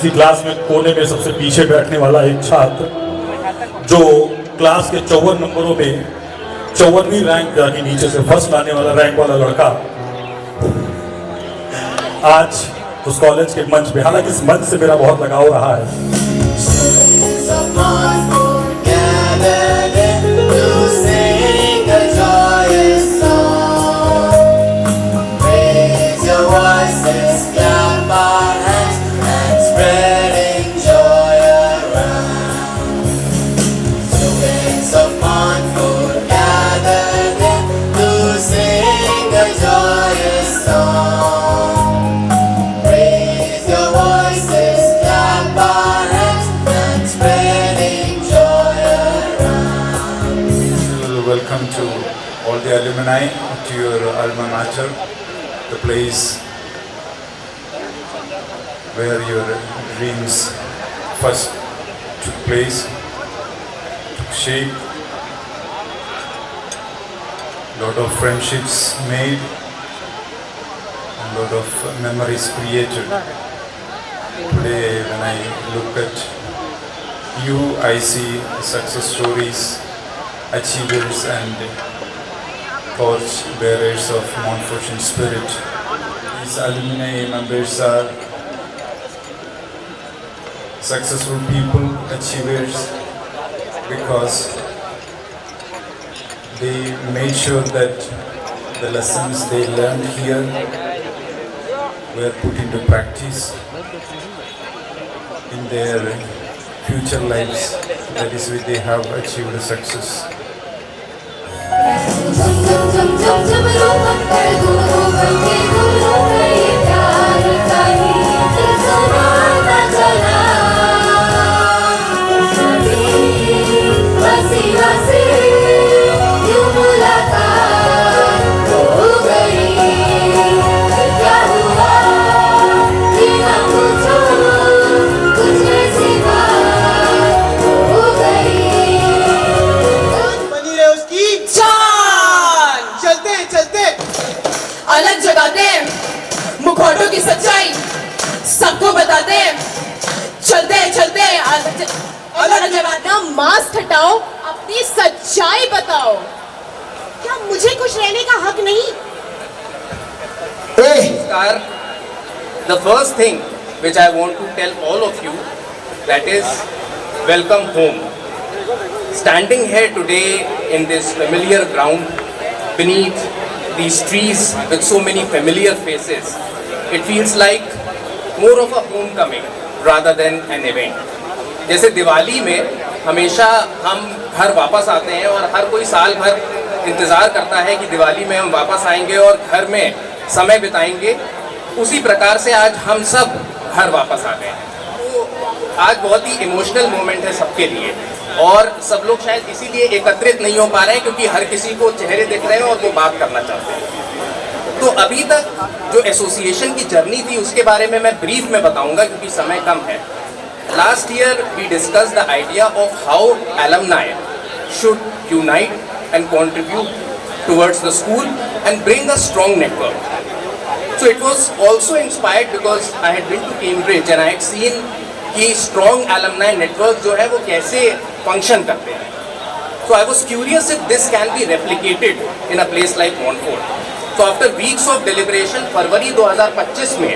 किसी क्लास में कोने में सबसे पीछे बैठने वाला एक छात्र जो क्लास के 54 नंबरों में 54वीं रैंक यानी नीचे से फर्स्ट लाने वाला रैंक वाला लड़का आज उस कॉलेज के मंच पे, हालांकि इस मंच से मेरा बहुत लगाव रहा है। Welcome to all the alumni to your alma mater, the place where your dreams first took place, took shape, lot of friendships made, and lot of memories created. Today when I look at you, I see success stories, achievers and torch bearers of Mount Fortune spirit. These alumni members are successful people, achievers, because they made sure that the lessons they learned here were put into practice in their future lives. That is why they have achieved success. अलग जगाते मुखौटों की सच्चाई सबको बताते, चलते चलते अलग जगाते। Mask हटाओ, अपनी सच्चाई बताओ। क्या मुझे खुश रहने का हक नहीं? The first thing which I want to tell all of you, that is welcome home. Standing here today in this familiar ground beneath these trees with so many familiar faces, it feels like more of a homecoming rather than an event. जैसे दिवाली में हमेशा हम घर वापस आते हैं और हर कोई साल भर इंतज़ार करता है कि दिवाली में हम वापस आएंगे और घर में समय बिताएंगे, उसी प्रकार से आज हम सब घर वापस आ गए हैं। तो आज बहुत ही इमोशनल मोमेंट है सबके लिए और सब लोग शायद इसीलिए एकत्रित नहीं हो पा रहे हैं क्योंकि हर किसी को चेहरे दिख रहे हैं और वो बात करना चाहते हैं। तो अभी तक जो एसोसिएशन की जर्नी थी उसके बारे में मैं ब्रीफ में बताऊंगा क्योंकि समय कम है। Last year we discuss the idea of how alumni should unite and contribute towards the school and bring a strong network. So it was also inspired because I had been to Cambridge and I had seen कि strong alumni network जो है वो कैसे function करते हैं। So I was curious if this can be replicated in a place like Montfort. So after weeks of deliberation, फरवरी 2025 में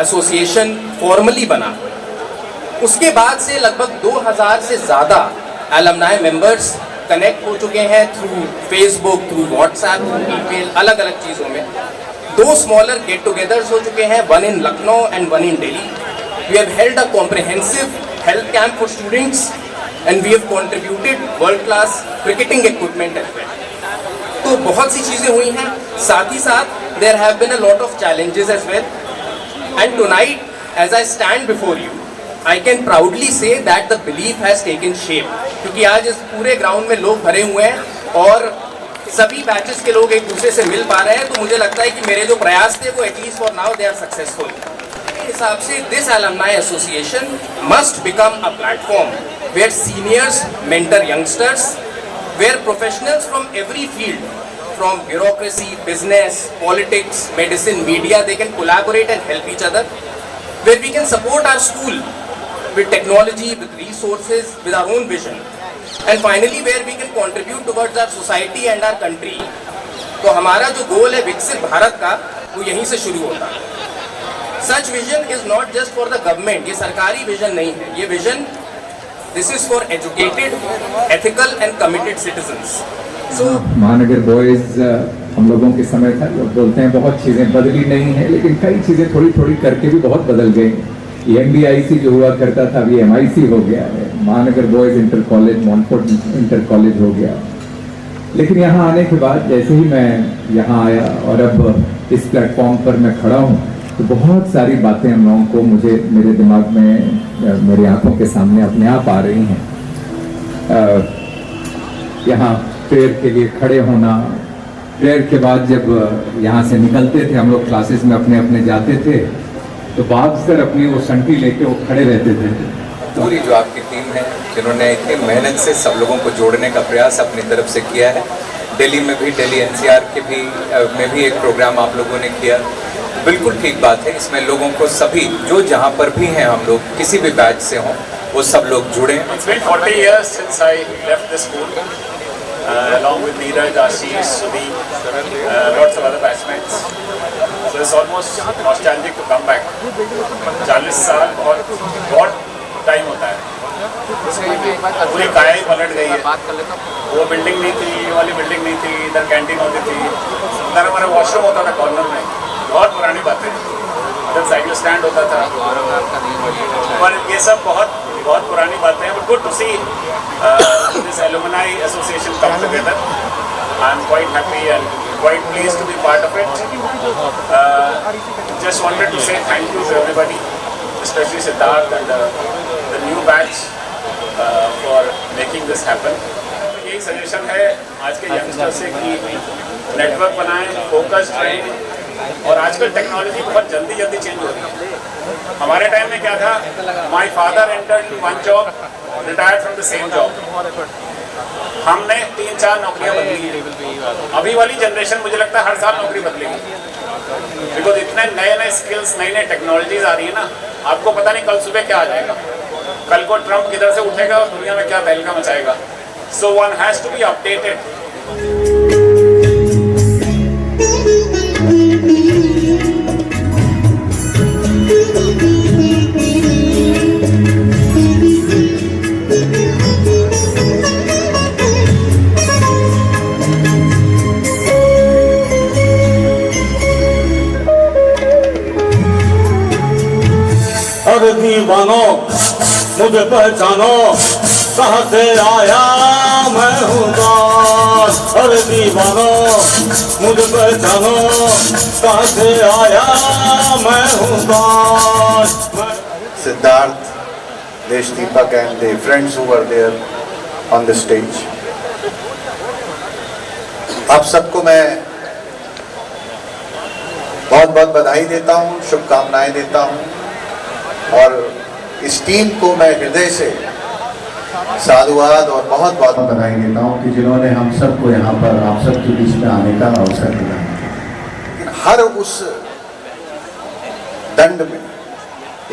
association formally बना। उसके बाद से लगभग 2000 से ज़्यादा alumni members कनेक्ट हो चुके हैं through Facebook, through WhatsApp, through email, अलग अलग चीज़ों में। 2 smaller get-togethers हो चुके हैं, one in Lucknow and one in Delhi. We have held a comprehensive health camp for students and we have contributed world-class cricketing equipment as well. तो बहुत सी चीज़ें हुई हैं, साथ ही साथ there have been a lot of challenges as well. And tonight, as I stand before you, I can proudly say that the belief has taken shape. क्योंकि आज इस पूरे ग्राउंड में लोग भरे हुए हैं और सभी बैचेस के लोग एक दूसरे से मिल पा रहे हैं, तो मुझे लगता है कि मेरे जो प्रयास थे वो at least for now they are successful. मेरे हिसाब से this alumni association must become a platform where seniors mentor youngsters, where professionals from every field, from bureaucracy, business, politics, medicine, media, they can collaborate and help each other. where we can support our school with technology, with resources, with our own vision, and finally where we can contribute towards our society and our country. तो हमारा जो गोल है विकसित भारत का, वो यहीं से शुरू होता है. Such vision is not just for the government. ये सरकारी विजन नहीं है. ये vision, this is for educated, ethical and committed citizens. So महानगर बॉयज हम लोगों के समय था, लोग बोलते हैं बहुत चीज़ें बदली नहीं है, लेकिन कई चीज़ें थोड़ी थोड़ी करके भी बहुत बदल गई. ये MDIC जो हुआ करता था अभी MIC हो गया है. Mahanagar boys inter college, Montfort inter college हो गया. लेकिन यहाँ आने के बाद जैसे ही मैं यहाँ आया और अब इस प्लेटफॉर्म पर मैं खड़ा हूँ, तो बहुत सारी बातें हम लोगों को, मुझे मेरे दिमाग में, मेरी आंखों के सामने अपने आप आ रही हैं. यहाँ प्रेयर के लिए खड़े होना, प्रेयर के बाद जब यहाँ से निकलते थे हम लोग, क्लासेस में अपने अपने जाते थे, तो बागसर अपनी वो संटी लेके वो खड़े रहते थे. पूरी जो आपकी टीम है, जिन्होंने इतनी मेहनत से सब लोगों को जोड़ने का प्रयास अपनी तरफ से किया है. दिल्ली में भी, दिल्ली NCR के भी में भी एक प्रोग्राम आप लोगों ने किया. बिल्कुल ठीक बात है. इसमें लोगों को सभी जो जहाँ पर भी हैं, हम लोग किसी भी बैच से हों, वो सब लोग जुड़े. It's been 40 years since I left the school, along with Neeraj, Ashish, Sudeep, lots of other batchmates. So it's almost nostalgic to come back. 40 साल बहुत टाइम होता है. पूरी काया ही पलट गई है. वो बिल्डिंग नहीं थी, ये वाली बिल्डिंग नहीं थी, इधर कैंटीन होती थी, इधर हमारा वॉशरूम होता था कॉर्नर में. बहुत पुरानी बातें. इधर साइकिल स्टैंड होता था. पर ये सब बहुत बहुत पुरानी बातें हैं. But good to see this alumni association come together. I am quite happy and quite pleased to be part of it. Just wanted to say thank you to everybody, especially Siddharth and the new batch for making this happen. एक suggestion है आज के youngster से कि network बनाएं, focused रहें. और आजकल टेक्नोलॉजी बहुत जल्दी चेंज हो रही है. हमारे टाइम में क्या था, my father entered one job, retired from the same job. हमने 3-4 नौकरियां बदली हैं. अभी वाली जनरेशन मुझे लगता है हर साल नौकरी बदलेगी, बिकॉज इतने नए स्किल्स, नई टेक्नोलॉजीज आ रही है ना. आपको पता नहीं कल सुबह क्या आ जाएगा, कल को ट्रम्प किधर से उठेगा और दुनिया में क्या तहलका मचाएगा. So one has to be updated. अरे दीवानो मुझे पहचानो, कहाँ से आया मैं हूँ दास. अरे दीवानो मुझे पहचानो, कहाँ से आया मैं हूँ दास. Siddharth, Deshdeepak and the friends who were there on the stage. आप सबको मैं बहुत बहुत बधाई देता हूँ, शुभकामनाएं देता हूँ. और इस टीम को मैं हृदय से साधुवाद और बहुत बहुत बधाई देता हूँ कि जिन्होंने हम सबको यहाँ पर आप सबके बीच में आने का अवसर दिया. हर उस दंड में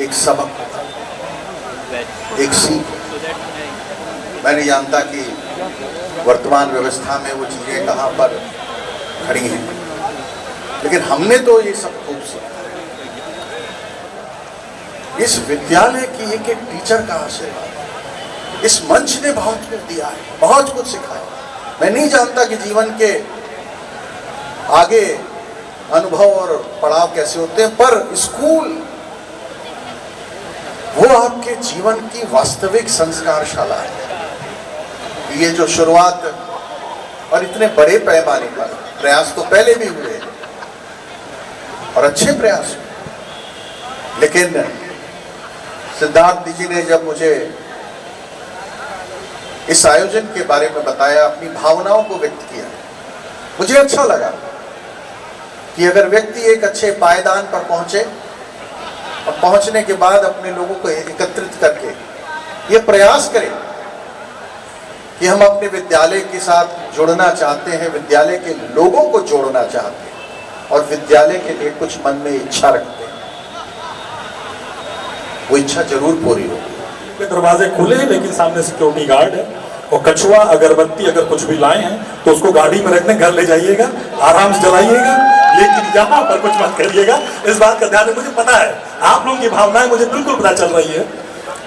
एक सबक, एक सीख. मैं नहीं जानता कि वर्तमान व्यवस्था में वो चीजें कहाँ पर खड़ी हैं, लेकिन हमने तो ये सब खूब सीखा. इस विद्यालय की एक एक टीचर का आशीर्वाद, इस मंच ने बहुत कुछ दिया है, बहुत कुछ सिखाया. मैं नहीं जानता कि जीवन के आगे अनुभव और पड़ाव कैसे होते हैं, पर स्कूल वो आपके जीवन की वास्तविक संस्कारशाला है. ये जो शुरुआत और इतने बड़े पैमाने पर प्रयास तो पहले भी हुए और अच्छे प्रयास, लेकिन सिद्धार्थ जी ने जब मुझे इस आयोजन के बारे में बताया, अपनी भावनाओं को व्यक्त किया, मुझे अच्छा लगा कि अगर व्यक्ति एक अच्छे पायदान पर पहुंचे और पहुंचने के बाद अपने लोगों को एकत्रित करके ये प्रयास करें कि हम अपने विद्यालय के साथ जुड़ना चाहते हैं, विद्यालय के लोगों को जोड़ना चाहते हैं और विद्यालय के लिए कुछ मन में इच्छा रखते हैं, वो इच्छा जरूर पूरी होगी। के दरवाजे खुले हैं लेकिन सामने सिक्योरिटी गार्ड है, और कछुआ अगरबत्ती अगर कुछ भी लाए हैं तो उसको गाड़ी में रखने घर ले जाइएगा, आराम से जलाइएगा, लेकिन यहाँ पर कुछ मत करिएगा। इस बात का ध्यान, मुझे पता है आप लोगों की भावनाएं मुझे बिल्कुल पता चल रही है।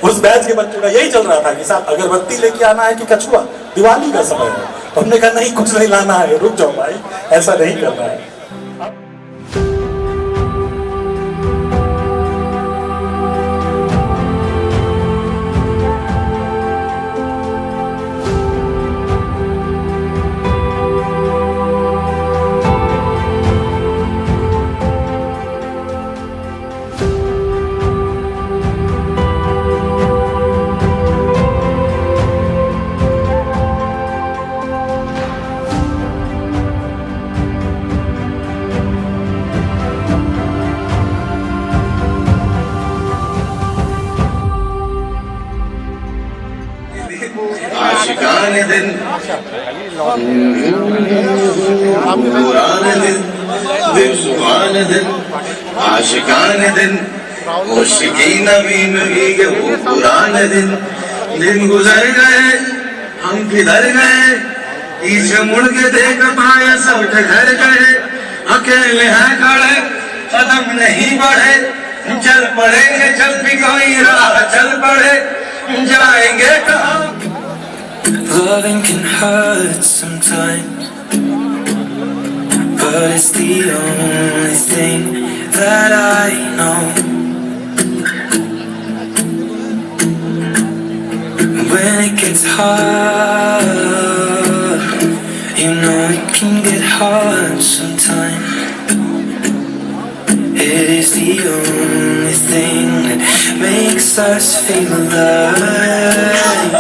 उस बैच के बच्चों का यही चल रहा था कि साहब अगरबत्ती लेके आना है कि कछुआ, दिवाली का समय है। तो हमने कहा नहीं, कुछ नहीं लाना है, रुक जाओ भाई, ऐसा नहीं करना है। आशिकाने दिन पुराने दिन बेसुबान दिन आशिकाने दिन मुश्किल नवीन के वो पुराने दिन गुजर गए, हम किधर गए, पीछे मुड़ के देख पाए सब घर गए, अकेले हैं खड़े कदम नहीं बढ़े, चल पड़ेंगे चल भी कोई राह चल पड़े, जाएंगे कहाँ। Loving can hurt sometimes, but it's the only thing that I know. When it gets hard, you know it can get hard sometimes. It is the only thing that makes us feel alive.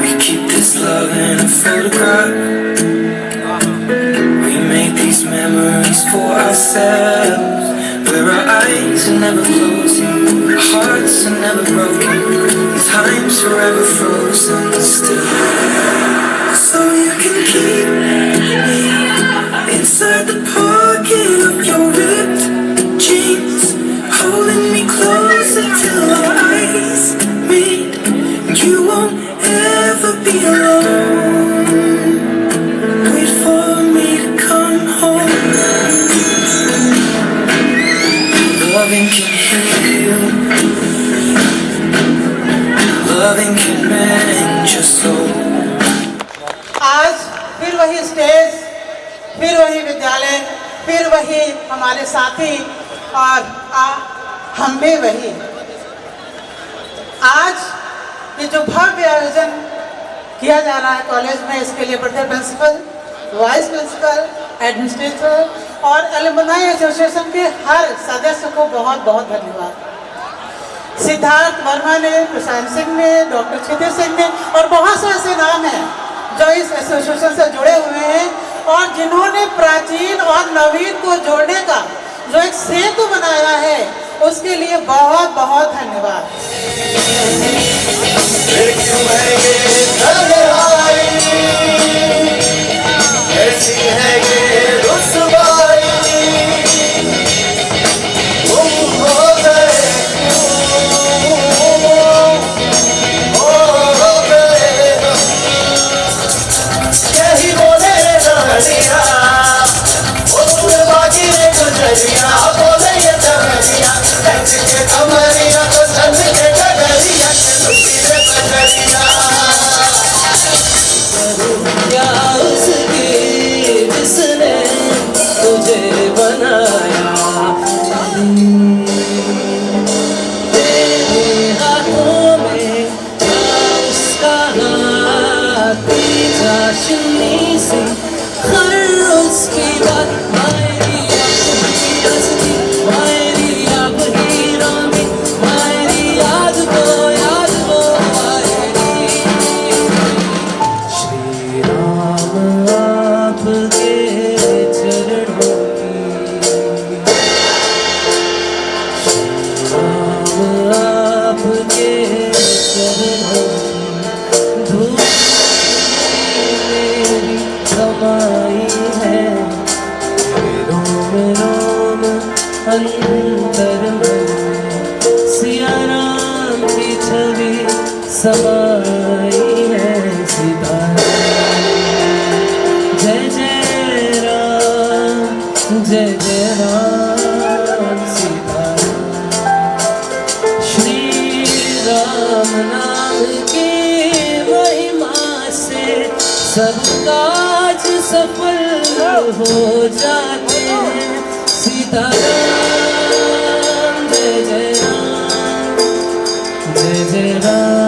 We keep this love in a photograph. We make these memories for ourselves, where our eyes are never closing, our hearts are never broken, and time's forever frozen still. So you can keep me inside the pocket of your ripped jeans, holding me closer till our eyes meet. You won't ever be alone. Wait for me to come home. Loving can heal. Loving can mend your soul. आज फिर वही stage, फिर वही विद्यालय, फिर वही हमारे साथी और हम भी वही। आज ये जो भव्य आयोजन किया जा रहा है कॉलेज में, इसके लिए बड़े प्रिंसिपल, वाइस प्रिंसिपल, एडमिनिस्ट्रेटर और एलुमनाई एसोसिएशन के हर सदस्य को बहुत बहुत धन्यवाद। सिद्धार्थ वर्मा ने, प्रशांत सिंह ने, डॉक्टर क्षितिज सिंह ने और बहुत से ऐसे नाम हैं जो इस एसोसिएशन से जुड़े हुए हैं और जिन्होंने प्राचीन और नवीन को जोड़ने का जो एक सेतु बनाया है, उसके लिए बहुत बहुत धन्यवाद। कमाई है, रोम रोम समाई है सितारा। जय जय राम जय जय राम सीताराम। श्री राम नाम की महिमा से सब काज सफल हो जाते हैं। सीताराम जय जय राम जय जय राम।